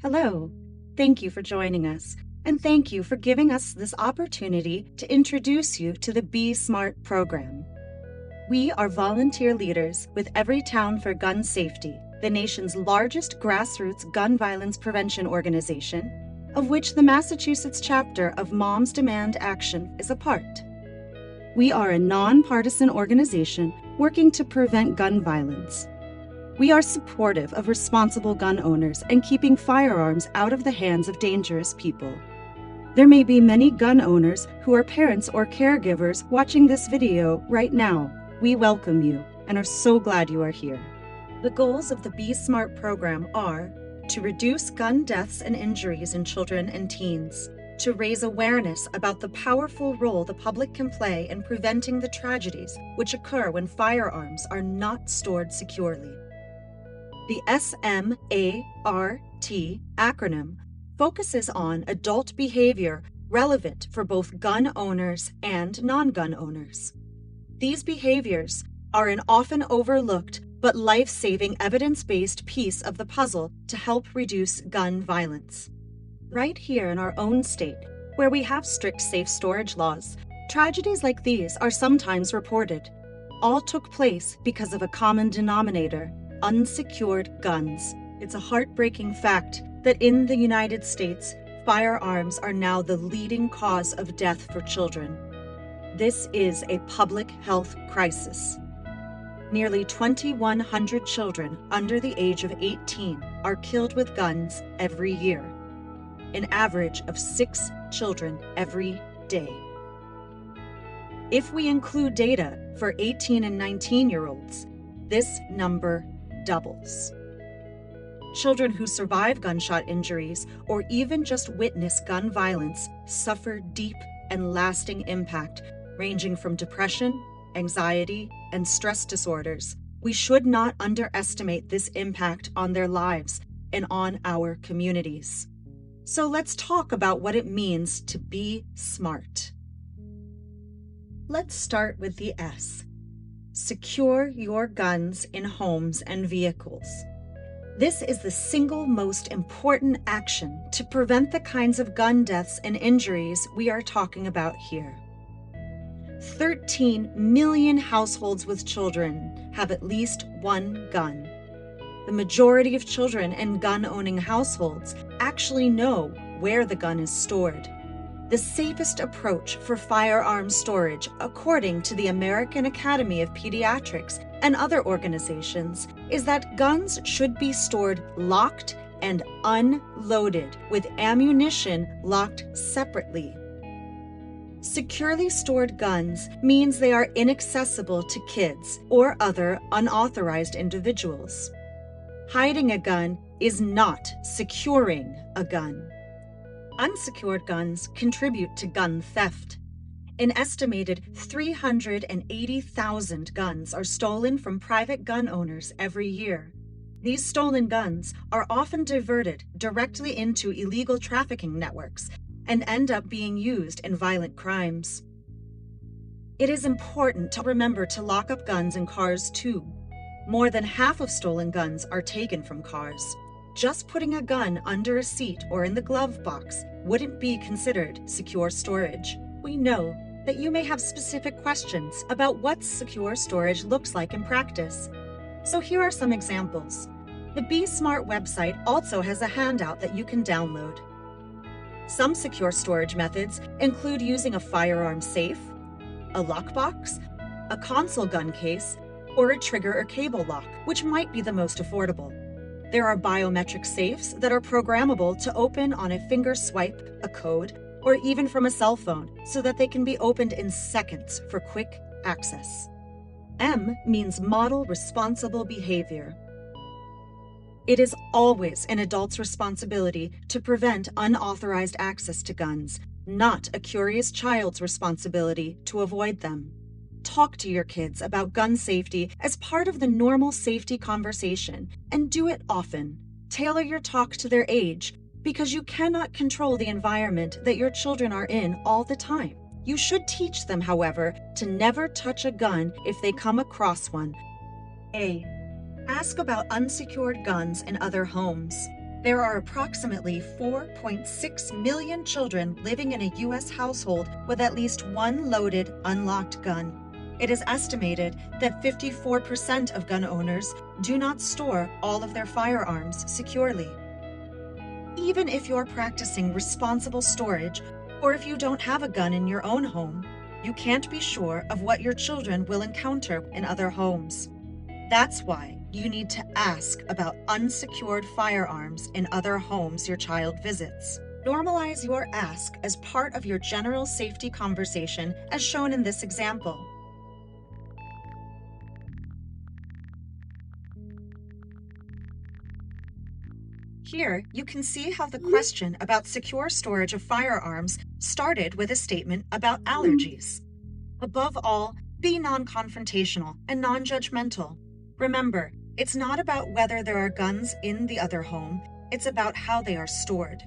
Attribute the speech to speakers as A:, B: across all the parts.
A: Hello. Thank you for joining us, and thank you for giving us this opportunity to introduce you to the Be Smart program. We are volunteer leaders with Everytown for Gun Safety, the nation's largest grassroots gun violence prevention organization, of which the Massachusetts chapter of Moms Demand Action is a part. We are a nonpartisan organization working to prevent gun violence. We are supportive of responsible gun owners and keeping firearms out of the hands of dangerous people. There may be many gun owners who are parents or caregivers watching this video right now. We welcome you and are so glad you are here. The goals of the Be Smart program are to reduce gun deaths and injuries in children and teens, to raise awareness about the powerful role the public can play in preventing the tragedies which occur when firearms are not stored securely. The SMART acronym focuses on adult behavior relevant for both gun owners and non-gun owners. These behaviors are an often overlooked but life-saving evidence-based piece of the puzzle to help reduce gun violence. Right here in our own state, where we have strict safe storage laws, tragedies like these are sometimes reported. All took place because of a common denominator: unsecured guns. It's a heartbreaking fact that in the United States, firearms are now the leading cause of death for children. This is a public health crisis. Nearly 2,100 children under the age of 18 are killed with guns every year, an average of 6 children every day. If we include data for 18 and 19-year-olds, this number doubles. Children who survive gunshot injuries or even just witness gun violence suffer deep and lasting impact, ranging from depression, anxiety, and stress disorders. We should not underestimate this impact on their lives and on our communities. So let's talk about what it means to be smart. Let's start with the S. Secure your guns in homes and vehicles. This is the single most important action to prevent the kinds of gun deaths and injuries we are talking about here. 13 million households with children have at least one gun. The majority of children in gun-owning households actually know where the gun is stored. The safest approach for firearm storage, according to the American Academy of Pediatrics and other organizations, is that guns should be stored locked and unloaded, with ammunition locked separately. Securely stored guns means they are inaccessible to kids or other unauthorized individuals. Hiding a gun is not securing a gun. Unsecured guns contribute to gun theft. An estimated 380,000 guns are stolen from private gun owners every year. These stolen guns are often diverted directly into illegal trafficking networks and end up being used in violent crimes. It is important to remember to lock up guns in cars too. More than half of stolen guns are taken from cars. Just putting a gun under a seat or in the glove box wouldn't be considered secure storage. We know that you may have specific questions about what secure storage looks like in practice. So here are some examples. The Be Smart website also has a handout that you can download. Some secure storage methods include using a firearm safe, a lockbox, a console gun case, or a trigger or cable lock, which might be the most affordable. There are biometric safes that are programmable to open on a finger swipe, a code, or even from a cell phone, so that they can be opened in seconds for quick access. M means model responsible behavior. It is always an adult's responsibility to prevent unauthorized access to guns, not a curious child's responsibility to avoid them. Talk to your kids about gun safety as part of the normal safety conversation, and do it often. Tailor your talk to their age, because you cannot control the environment that your children are in all the time. You should teach them, however, to never touch a gun if they come across one. A. Ask about unsecured guns in other homes. There are approximately 4.6 million children living in a U.S. household with at least one loaded, unlocked gun. It is estimated that 54% of gun owners do not store all of their firearms securely. Even if you're practicing responsible storage, or if you don't have a gun in your own home, you can't be sure of what your children will encounter in other homes. That's why you need to ask about unsecured firearms in other homes your child visits. Normalize your ask as part of your general safety conversation, as shown in this example. Here, you can see how the question about secure storage of firearms started with a statement about allergies. Above all, be non-confrontational and non-judgmental. Remember, it's not about whether there are guns in the other home, it's about how they are stored.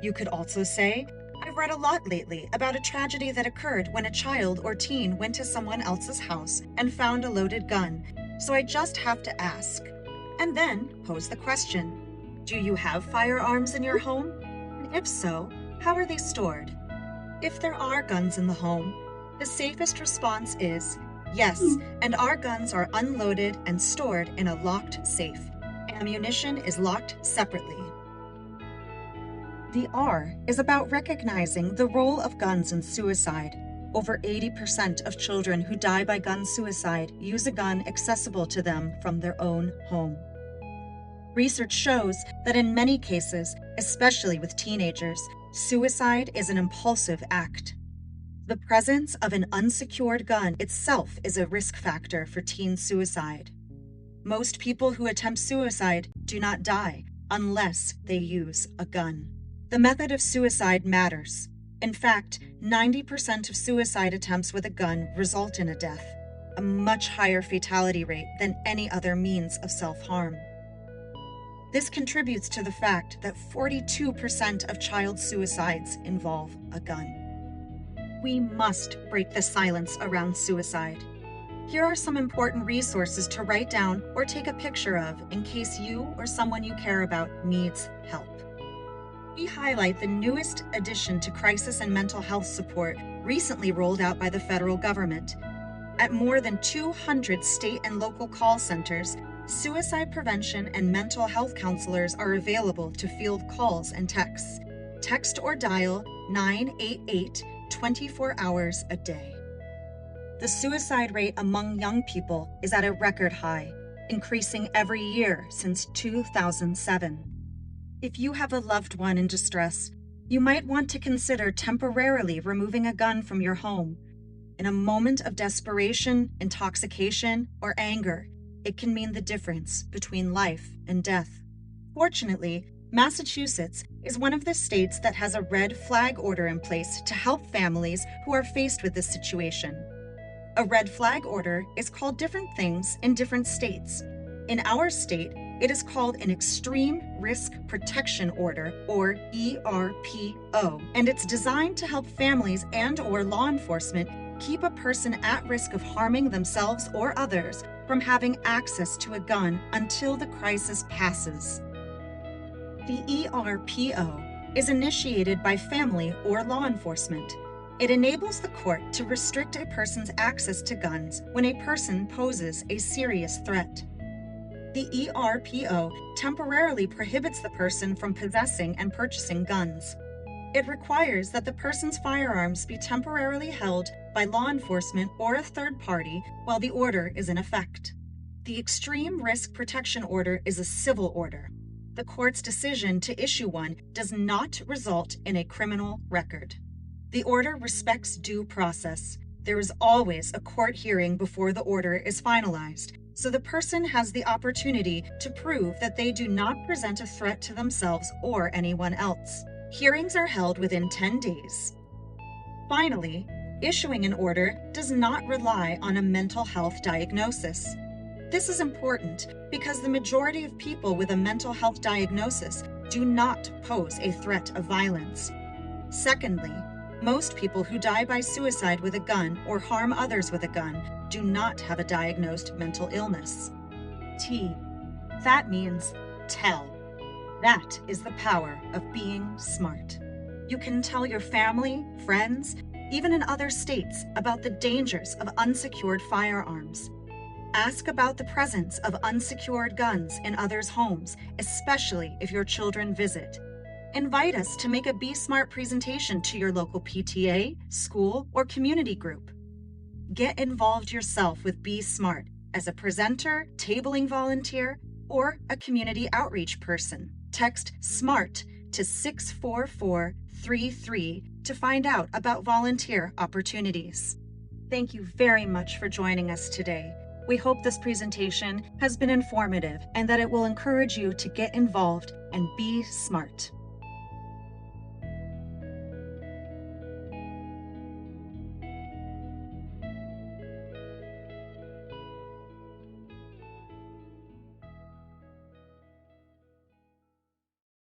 A: You could also say, I've read a lot lately about a tragedy that occurred when a child or teen went to someone else's house and found a loaded gun, so I just have to ask. And then pose the question, do you have firearms in your home? And if so, how are they stored? If there are guns in the home, the safest response is, yes, and our guns are unloaded and stored in a locked safe. Ammunition is locked separately. The R is about recognizing the role of guns in suicide. Over 80% of children who die by gun suicide use a gun accessible to them from their own home. Research shows that in many cases, especially with teenagers, suicide is an impulsive act. The presence of an unsecured gun itself is a risk factor for teen suicide. Most people who attempt suicide do not die unless they use a gun. The method of suicide matters. In fact, 90% of suicide attempts with a gun result in a death, a much higher fatality rate than any other means of self-harm. This contributes to the fact that 42% of child suicides involve a gun. We must break the silence around suicide. Here are some important resources to write down or take a picture of in case you or someone you care about needs help. We highlight the newest addition to crisis and mental health support recently rolled out by the federal government. At more than 200 state and local call centers, suicide prevention and mental health counselors are available to field calls and texts. Text or dial 988 24 hours a day. The suicide rate among young people is at a record high, increasing every year since 2007. If you have a loved one in distress, you might want to consider temporarily removing a gun from your home. In a moment of desperation, intoxication, or anger, it can mean the difference between life and death. Fortunately, Massachusetts is one of the states that has a red flag order in place to help families who are faced with this situation. A red flag order is called different things in different states. In our state, it is called an Extreme Risk Protection Order, or ERPO, and it's designed to help families and/or law enforcement keep a person at risk of harming themselves or others from having access to a gun until the crisis passes. The ERPO is initiated by family or law enforcement. It enables the court to restrict a person's access to guns when a person poses a serious threat. The ERPO temporarily prohibits the person from possessing and purchasing guns. It requires that the person's firearms be temporarily held by law enforcement or a third party while the order is in effect. The Extreme Risk Protection Order is a civil order. The court's decision to issue one does not result in a criminal record. The order respects due process. There is always a court hearing before the order is finalized, so the person has the opportunity to prove that they do not present a threat to themselves or anyone else. Hearings are held within 10 days. Finally, issuing an order does not rely on a mental health diagnosis. This is important because the majority of people with a mental health diagnosis do not pose a threat of violence. Secondly, most people who die by suicide with a gun or harm others with a gun do not have a diagnosed mental illness. T. That means tell. That is the power of being smart. You can tell your family, friends, even in other states about the dangers of unsecured firearms. Ask about the presence of unsecured guns in others' homes, especially if your children visit. Invite us to make a Be Smart presentation to your local PTA, school, or community group. Get involved yourself with Be Smart as a presenter, tabling volunteer, or a community outreach person. Text SMART to 64433 to find out about volunteer opportunities. Thank you very much for joining us today. We hope this presentation has been informative and that it will encourage you to get involved and be smart.